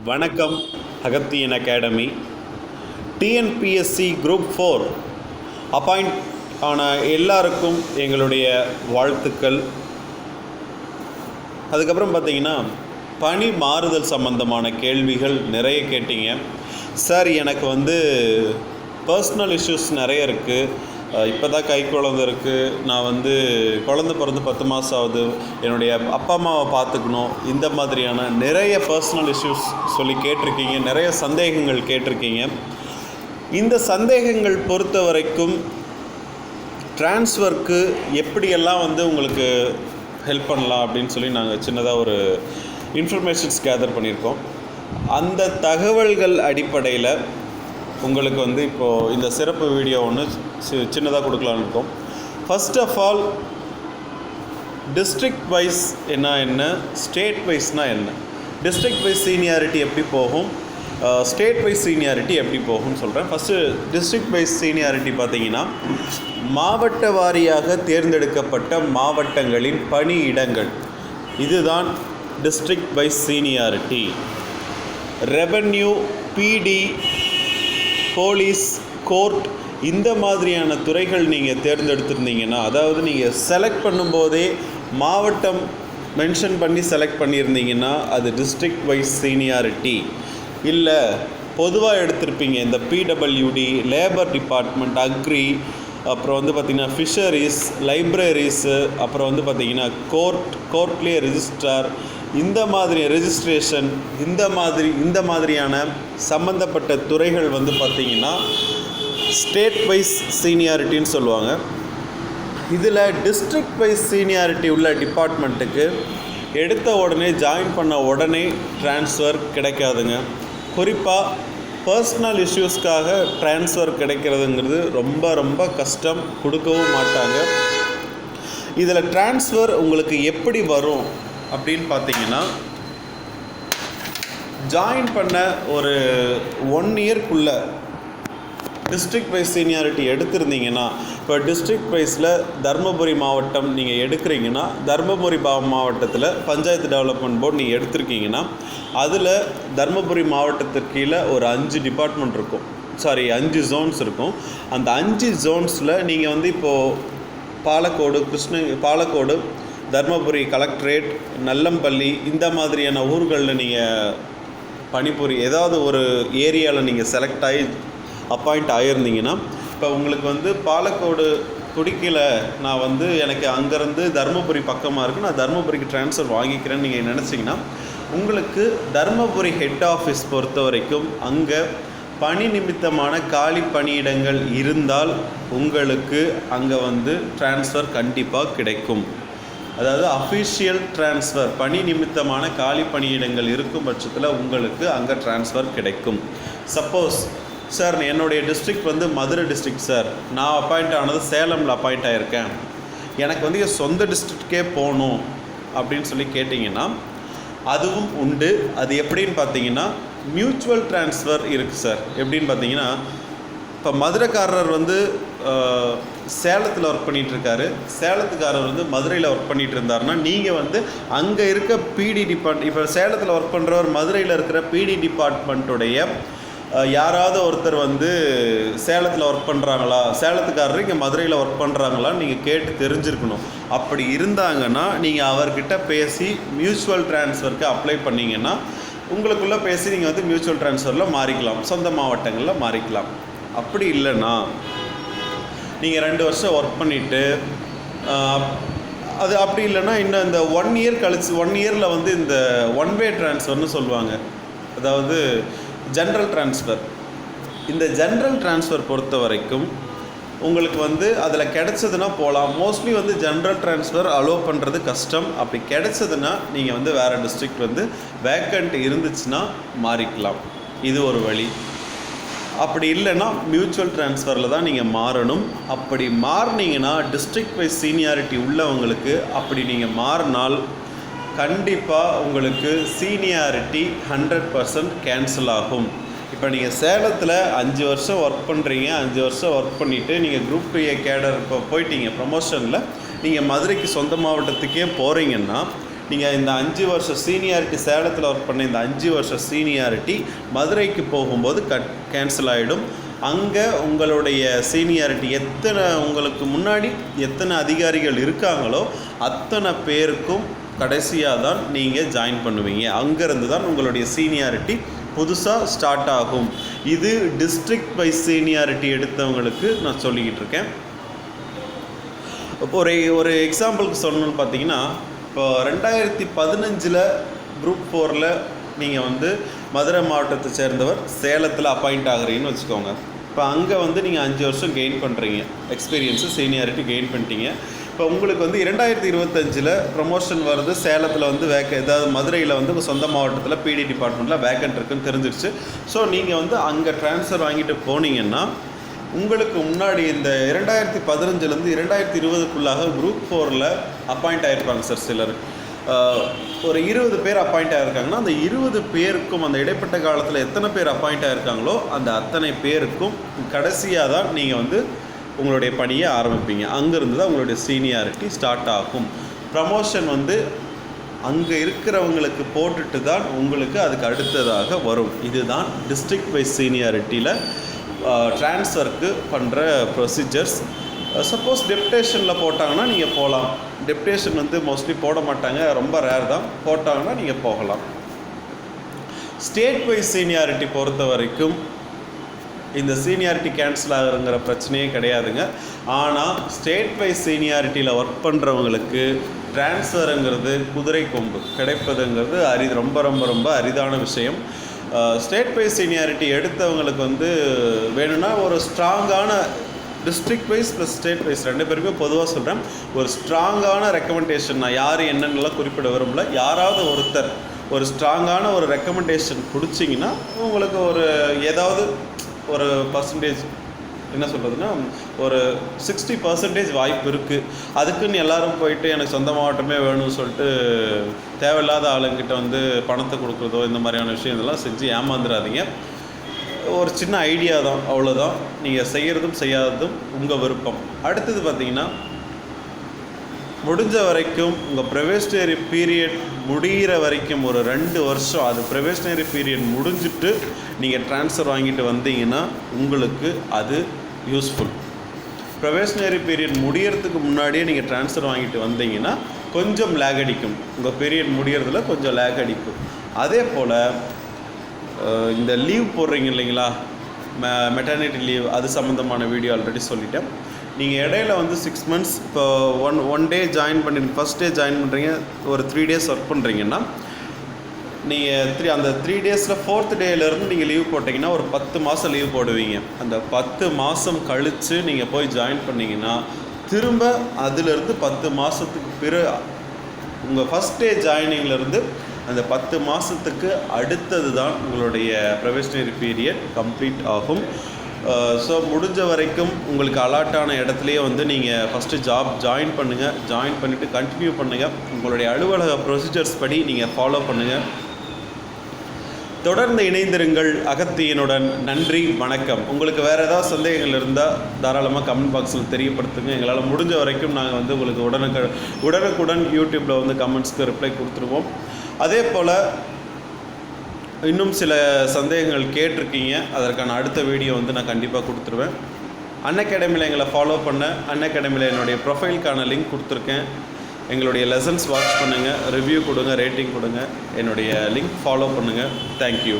வணக்கம். Agathiyan academy TNPSC group 4 appoint ஆன எல்லாருக்கும் எங்களுடைய வாழ்த்துக்கள். அதுக்கப்புறம் பார்த்திங்கன்னா பணி மாறுதல் சம்பந்தமான கேள்விகள் நிறைய கேட்டீங்க. சார், எனக்கு பர்சனல் இஷ்யூஸ் நிறைய இருக்குது. இப்போ தான் கை குழந்தை இருக்குது. நான் குழந்தை பிறந்து 10 மாதம் ஆகுது. என்னுடைய அப்பா அம்மாவை பார்த்துக்கணும். இந்த மாதிரியான நிறைய பர்சனல் இஷ்யூஸ் சொல்லி கேட்டிருக்கீங்க. நிறைய சந்தேகங்கள் கேட்டிருக்கீங்க. இந்த சந்தேகங்கள் பொறுத்த வரைக்கும் ட்ரான்ஸ்ஃபருக்கு எப்படியெல்லாம் உங்களுக்கு ஹெல்ப் பண்ணலாம் அப்படின்னு சொல்லி நாங்கள் சின்னதாக ஒரு இன்ஃபர்மேஷன்ஸ் கேதர் பண்ணியிருக்கோம். அந்த தகவல்கள் அடிப்படையில் உங்களுக்கு இப்போது இந்த சிறப்பு வீடியோ ஒன்று சின்னதாக கொடுக்கலான்னு இருக்கோம். First of all, district wise என்ன, ஸ்டேட் வைஸ்னால் என்ன, டிஸ்ட்ரிக்ட் வைஸ் சீனியாரிட்டி எப்படி போகும், ஸ்டேட் வைஸ் சீனியாரிட்டி எப்படி போகும்னு சொல்கிறேன். ஃபஸ்ட்டு டிஸ்ட்ரிக்ட் வைஸ் சீனியாரிட்டி பார்த்திங்கன்னா, மாவட்ட வாரியாக தேர்ந்தெடுக்கப்பட்ட மாவட்டங்களின் பணியிடங்கள், இதுதான் டிஸ்ட்ரிக்ட் வைஸ் சீனியாரிட்டி. ரெவென்யூ, பிடி, போலீஸ், கோர்ட், இந்த மாதிரியான துறைகள் நீங்கள் தேர்ந்தெடுத்திருந்தீங்கன்னா, அதாவது நீங்கள் செலக்ட் பண்ணும்போதே மாவட்டம் மென்ஷன் பண்ணி செலக்ட் பண்ணியிருந்தீங்கன்னா அது டிஸ்ட்ரிக்ட் வைஸ் சீனியாரிட்டி. இல்லை பொதுவாக எடுத்திருப்பீங்க, இந்த பிடபிள்யூடி, லேபர் டிபார்ட்மெண்ட், அக்ரி, அப்புறம் பார்த்திங்கன்னா ஃபிஷரிஸ், லைப்ரரிஸு, அப்புறம் பார்த்திங்கன்னா கோர்ட்லேயே ரெஜிஸ்ட்ரார், இந்த மாதிரி ரெஜிஸ்ட்ரேஷன், இந்த மாதிரியான சம்மந்தப்பட்ட துறைகள் பார்த்திங்கன்னா ஸ்டேட் வைஸ் சீனியாரிட்டின்னு சொல்லுவாங்க. இதில் டிஸ்ட்ரிக்ட் வைஸ் சீனியாரிட்டி உள்ள டிபார்ட்மெண்ட்டுக்கு எடுத்த உடனே ஜாயின் பண்ண உடனே ட்ரான்ஸ்ஃபர் கிடைக்காதுங்க. குறிப்பாக பர்சனல் இஷ்யூஸ்க்காக ட்ரான்ஸ்ஃபர் கிடைக்கிறதுங்கிறது ரொம்ப ரொம்ப கஷ்டம், கொடுக்கவும் மாட்டாங்க. இதில் ட்ரான்ஸ்ஃபர் உங்களுக்கு எப்படி வரும் அப்படின்னு பார்த்தீங்கன்னா, ஜாயின் பண்ண ஒரு 1 இயர்க்குள்ளே டிஸ்ட்ரிக்ட் வைஸ் சீனியாரிட்டி எடுத்திருந்தீங்கன்னா, இப்போ டிஸ்ட்ரிக்ட் வைஸில் தருமபுரி மாவட்டம் நீங்கள் எடுக்கிறீங்கன்னா, தருமபுரி மாவட்டத்தில் பஞ்சாயத்து டெவலப்மெண்ட் போர்டு நீங்கள் எடுத்திருக்கீங்கன்னா, அதில் தருமபுரி மாவட்டத்திற்கு கீழே ஒரு 5 டிபார்ட்மெண்ட் இருக்கும், 5 ஜோன்ஸ் இருக்கும். அந்த 5 ஜோன்ஸில் நீங்கள் இப்போது பாலக்கோடு, தர்மபுரி கலெக்டரேட், நல்லம்பள்ளி, இந்த மாதிரியான ஊர்களில் நீங்கள் ஏதாவது ஒரு ஏரியாவில் நீங்கள் செலக்ட் ஆகி அப்பாயிண்ட் ஆகியிருந்தீங்கன்னா, இப்போ உங்களுக்கு பாலக்கோடு பிடிக்கல, நான் எனக்கு அங்கேருந்து தருமபுரி பக்கமாக இருக்குது, நான் தருமபுரிக்கு ட்ரான்ஸ்ஃபர் வாங்கிக்கிறேன்னு நீங்கள் நினச்சிங்கன்னா, உங்களுக்கு தருமபுரி ஹெட் ஆஃபீஸ் பொறுத்த வரைக்கும் அங்கே பணி நிமித்தமான காலி பணியிடங்கள் இருந்தால் உங்களுக்கு அங்கே ட்ரான்ஸ்ஃபர் கண்டிப்பாக கிடைக்கும். அதாவது அஃபிஷியல் ட்ரான்ஸ்ஃபர், பணி நிமித்தமான காலி பணியிடங்கள் இருக்கும் பட்சத்தில் உங்களுக்கு அங்கே ட்ரான்ஸ்ஃபர் கிடைக்கும். சப்போஸ், சார் என்னுடைய டிஸ்ட்ரிக்ட் மதுரை டிஸ்ட்ரிக்ட் சார், நான் அப்பாயிண்ட் ஆனது சேலமில் அப்பாயிண்ட் ஆகியிருக்கேன், எனக்கு என் சொந்த டிஸ்ட்ரிக்ட்கே போகணும் அப்படின்னு சொல்லி கேட்டிங்கன்னா அதுவும் உண்டு. அது எப்படின்னு பார்த்தீங்கன்னா, மியூச்சுவல் ட்ரான்ஸ்ஃபர் இருக்குது சார். எப்படின்னு பார்த்தீங்கன்னா, இப்போ மதுரைக்காரர் சேலத்தில் ஒர்க் பண்ணிகிட்ருக்காரு, சேலத்துக்காரர் மதுரையில் ஒர்க் பண்ணிகிட்டு இருந்தாருன்னா, நீங்கள் அங்கே இருக்க பிடி டிபார்ட்மெண்ட், இப்போ சேலத்தில் ஒர்க் பண்ணுறவர் மதுரையில் இருக்கிற பிடி டிபார்ட்மெண்ட்டுடைய யாராவது ஒருத்தர் சேலத்தில் ஒர்க் பண்ணுறாங்களா, சேலத்துக்காரர் இங்கே மதுரையில் ஒர்க் பண்ணுறாங்களான்னு நீங்கள் கேட்டு தெரிஞ்சிருக்கணும். அப்படி இருந்தாங்கன்னா நீங்கள் அவர்கிட்ட பேசி மியூச்சுவல் ட்ரான்ஸ்ஃபருக்கு அப்ளை பண்ணிங்கன்னா, உங்களுக்குள்ளே பேசி நீங்கள் மியூச்சுவல் ட்ரான்ஸ்ஃபரில் மாறிக்கலாம், சொந்த மாவட்டங்களில் மாறிக்கலாம். அப்படி இல்லைன்னா நீங்கள் 2 வருஷம் ஒர்க் பண்ணிவிட்டு அது அப்படி இல்லைன்னா இன்னும் இந்த 1 இயர் கழிச்சு 1 இயரில் இந்த 1 வே ட்ரான்ஸ்ஃபர்னு சொல்லுவாங்க, அதாவது ஜென்ரல் ட்ரான்ஸ்ஃபர். இந்த ஜென்ரல் ட்ரான்ஸ்ஃபர் பொறுத்த வரைக்கும் உங்களுக்கு அதில் கிடைச்சதுன்னா போகலாம். மோஸ்ட்லி ஜென்ரல் ட்ரான்ஸ்ஃபர் அலோவ் பண்ணுறது கஷ்டம். அப்படி கிடைச்சதுன்னா நீங்கள் வேறு டிஸ்ட்ரிக்ட் வேக்கண்ட் இருந்துச்சுன்னா மாறிக்கலாம். இது ஒரு வழி. அப்படி இல்லைன்னா மியூச்சுவல் ட்ரான்ஸ்ஃபரில் தான் நீங்கள் மாறணும். அப்படி மாறினீங்கன்னா டிஸ்ட்ரிக்ட் வைஸ் சீனியாரிட்டி உள்ளவங்களுக்கு அப்படி நீங்கள் மாறினால் கண்டிப்பாக உங்களுக்கு சீனியாரிட்டி 100% கேன்சல் ஆகும். இப்போ நீங்கள் சேலத்தில் 5 வருஷம் ஒர்க் பண்ணுறீங்க, 5 வருஷம் ஒர்க் பண்ணிவிட்டு நீங்கள் குரூப் 2A கேடர் இப்போ போயிட்டீங்க ப்ரமோஷனில், நீங்கள் மதுரைக்கு சொந்த மாவட்டத்துக்கே போகிறீங்கன்னா நீங்கள் இந்த 5 வருஷம் சீனியாரிட்டி சேலத்தில் ஒர்க் பண்ண இந்த 5 வருஷம் சீனியாரிட்டி மதுரைக்கு போகும்போது கேன்சல் ஆகிடும். அங்கே உங்களுடைய சீனியாரிட்டி உங்களுக்கு முன்னாடி எத்தனை அதிகாரிகள் இருக்காங்களோ அத்தனை பேருக்கும் கடைசியாக தான் நீங்கள் ஜாயின் பண்ணுவீங்க. அங்கேருந்து தான் உங்களுடைய சீனியாரிட்டி புதுசாக ஸ்டார்ட் ஆகும். இது டிஸ்ட்ரிக்ட் வைஸ் சீனியாரிட்டி எடுத்தவங்களுக்கு நான் சொல்லிக்கிட்டு இருக்கேன். இப்போ ஒரு எக்ஸாம்பிளுக்கு சொல்லணும்னு பார்த்தீங்கன்னா, இப்போ 2015 குரூப் 4 நீங்கள் வந்து மதுரை மாவட்டத்தை சேர்ந்தவர் சேலத்தில் அப்பாயிண்ட் ஆகுறீங்கன்னு வச்சுக்கோங்க. இப்போ அங்கே நீங்கள் 5 வருஷம் கெயின் பண்ணுறீங்க, எக்ஸ்பீரியன்ஸு சீனியாரிட்டி கெயின் பண்ணிட்டீங்க. இப்போ உங்களுக்கு 2025 ப்ரமோஷன் வருது, சேலத்தில் ஏதாவது மதுரையில் சொந்த மாவட்டத்தில் பிடி டிபார்ட்மெண்ட்டில் வேக்கண்ட் இருக்குன்னு தெரிஞ்சிருச்சு. ஸோ நீங்கள் அங்கே ட்ரான்ஸ்ஃபர் வாங்கிட்டு போனீங்கன்னா உங்களுக்கு முன்னாடி இந்த 2015 2020க்குள்ளாக குரூப் 4 அப்பாயிண்ட் ஆகிருப்பாங்க சார். சிலர் ஒரு 20 பேர் அப்பாயிண்ட் ஆகிருக்காங்கன்னா அந்த 20 பேருக்கும் அந்த இடைப்பட்ட காலத்தில் எத்தனை பேர் அப்பாயிண்ட் ஆகிருக்காங்களோ அந்த அத்தனை பேருக்கும் கடைசியாக தான் நீங்கள் உங்களுடைய பணியை ஆரம்பிப்பீங்க. அங்கேருந்து தான் உங்களுடைய சீனியாரிட்டி ஸ்டார்ட் ஆகும். ப்ரமோஷன் அங்கே இருக்கிறவங்களுக்கு போட்டுட்டு தான் உங்களுக்கு அதுக்கு அடுத்ததாக வரும். இதுதான் டிஸ்ட்ரிக்ட் வைஸ் சீனியாரிட்டியில் ட்ரான்ஸ்ஃபருக்கு பண்ணுற ப்ரொசீஜர்ஸ். சப்போஸ் டெப்டேஷனில் போட்டாங்கன்னா நீங்கள் போகலாம். டெப்டேஷன் மோஸ்ட்லி போட மாட்டாங்க, ரொம்ப ரேர் தான். போட்டாங்கன்னா நீங்கள் போகலாம். ஸ்டேட் வைஸ் சீனியாரிட்டி பொறுத்த வரைக்கும் இந்த சீனியாரிட்டி கேன்சல் ஆகுங்கிற பிரச்சனையே கிடையாதுங்க. ஆனால் ஸ்டேட் வைஸ் சீனியாரிட்டியில் ஒர்க் பண்ணுறவங்களுக்கு ட்ரான்ஸ்ஃபருங்கிறது குதிரை கொம்பு கிடைப்பதுங்கிறது ரொம்ப ரொம்ப ரொம்ப அரிதான விஷயம். ஸ்டேட் வைஸ் சீனியாரிட்டி எடுத்தவங்களுக்கு வேணும்னா ஒரு ஸ்ட்ராங்கான district wise plus state wise 2 பேருமே பொதுவாக சொல்கிறேன், ஒரு ஸ்ட்ராங்கான ரெக்கமெண்டேஷன், நான் யார் என்னென்னலாம் குறிப்பிட விரும்பல, யாராவது ஒருத்தர் ஒரு ஸ்ட்ராங்கான ஒரு ரெக்கமெண்டேஷன் பிடிச்சிங்கன்னா உங்களுக்கு ஏதாவது ஒரு பர்சன்டேஜ் என்ன சொல்கிறதுனா ஒரு 60% வாய்ப்பு இருக்குது. அதுக்குன்னு எல்லோரும் போயிட்டு எனக்கு சொந்த மாவட்டமே வேணும்னு சொல்லிட்டு தேவையில்லாத ஆளுங்கிட்ட பணத்தை கொடுக்குறதோ இந்த மாதிரியான விஷயம் இதெல்லாம் செஞ்சு ஏமாந்துடாதீங்க. ஒரு சின்ன ஐடியா தான், அவ்வளோதான். நீங்கள் செய்கிறதும் செய்யாததும் உங்கள் விருப்பம். அடுத்தது பார்த்திங்கன்னா, முடிஞ்ச வரைக்கும் உங்கள் ப்ரொபேஷனரி பீரியட் முடிகிற வரைக்கும் ஒரு 2 வருஷம், அது ப்ரொபேஷனரி பீரியட் முடிஞ்சிட்டு நீங்கள் ட்ரான்ஸ்ஃபர் வாங்கிட்டு வந்தீங்கன்னா உங்களுக்கு அது யூஸ்ஃபுல். ப்ரொபேஷனரி பீரியட் முடியறதுக்கு முன்னாடியே நீங்கள் ட்ரான்ஸ்ஃபர் வாங்கிட்டு வந்தீங்கன்னா கொஞ்சம் லேக் அடிக்கும். உங்கள் பீரியட் முடியறதுல கொஞ்சம் லேக் அடிக்கும். அதே போல் இந்த லீவ் போடுறீங்க இல்லைங்களா, மெட்டர்னிட்டி லீவ், அது சம்மந்தமான வீடியோ ஆல்ரெடி சொல்லிட்டேன். நீங்கள் இடையில 6 months இப்போ ஒன் டே ஜாயின் பண்ணி ஃபஸ்ட் டே ஜாயின் பண்ணுறீங்க, ஒரு 3 days ஒர்க் பண்ணுறீங்கன்னா நீங்கள் அந்த 3 daysல 4th டேலேருந்து நீங்கள் லீவ் போட்டிங்கன்னா ஒரு 10 மாதம் லீவ் போடுவீங்க. அந்த 10 மாதம் கழித்து நீங்கள் போய் ஜாயின் பண்ணிங்கன்னா திரும்ப அதிலிருந்து 10 மாதத்துக்கு பிறகு உங்கள் ஃபஸ்ட் டே ஜாயினிங்லேருந்து அந்த 10 மாதத்துக்கு அடுத்தது தான் உங்களுடைய ப்ரொபேஷனரி பீரியட் கம்ப்ளீட் ஆகும். ஸோ முடிஞ்ச வரைக்கும் உங்களுக்கு அலாட்டான இடத்துலையே நீங்கள் ஃபஸ்ட்டு ஜாயின் பண்ணுங்கள். ஜாயின் பண்ணிவிட்டு கண்டினியூ பண்ணுங்கள். உங்களுடைய அலுவலக ப்ரொசீஜர்ஸ் படி நீங்கள் ஃபாலோ பண்ணுங்கள். தொடர்ந்து இணைந்திருங்கள் அகத்தியனுடன். நன்றி, வணக்கம். உங்களுக்கு வேறு ஏதாவது சந்தேகங்கள் இருந்தால் தாராளமாக கமெண்ட் பாக்ஸில் தெரியப்படுத்துங்க. எங்களால் முடிஞ்ச வரைக்கும் நாங்கள் உங்களுக்கு உடனுக்குடன் யூடியூப்பில் கமெண்ட்ஸ்க்கு ரிப்ளை கொடுத்துருவோம். அதே போல் இன்னும் சில சந்தேகங்கள் கேட்டிருக்கீங்க, அதற்கான அடுத்த வீடியோ நான் கண்டிப்பாக கொடுத்துருவேன். அன்அகாடமியில் எங்களை ஃபாலோ பண்ண, அன்அகாடமியில் என்னுடைய ப்ரொஃபைலுக்கான லிங்க் கொடுத்துருக்கேன். எங்களுடைய லெசன்ஸ் வாட்ச் பண்ணுங்கள், ரிவ்யூ கொடுங்க, ரேட்டிங் கொடுங்க. என்னுடைய லிங்க் ஃபாலோ பண்ணுங்கள். தேங்க்யூ.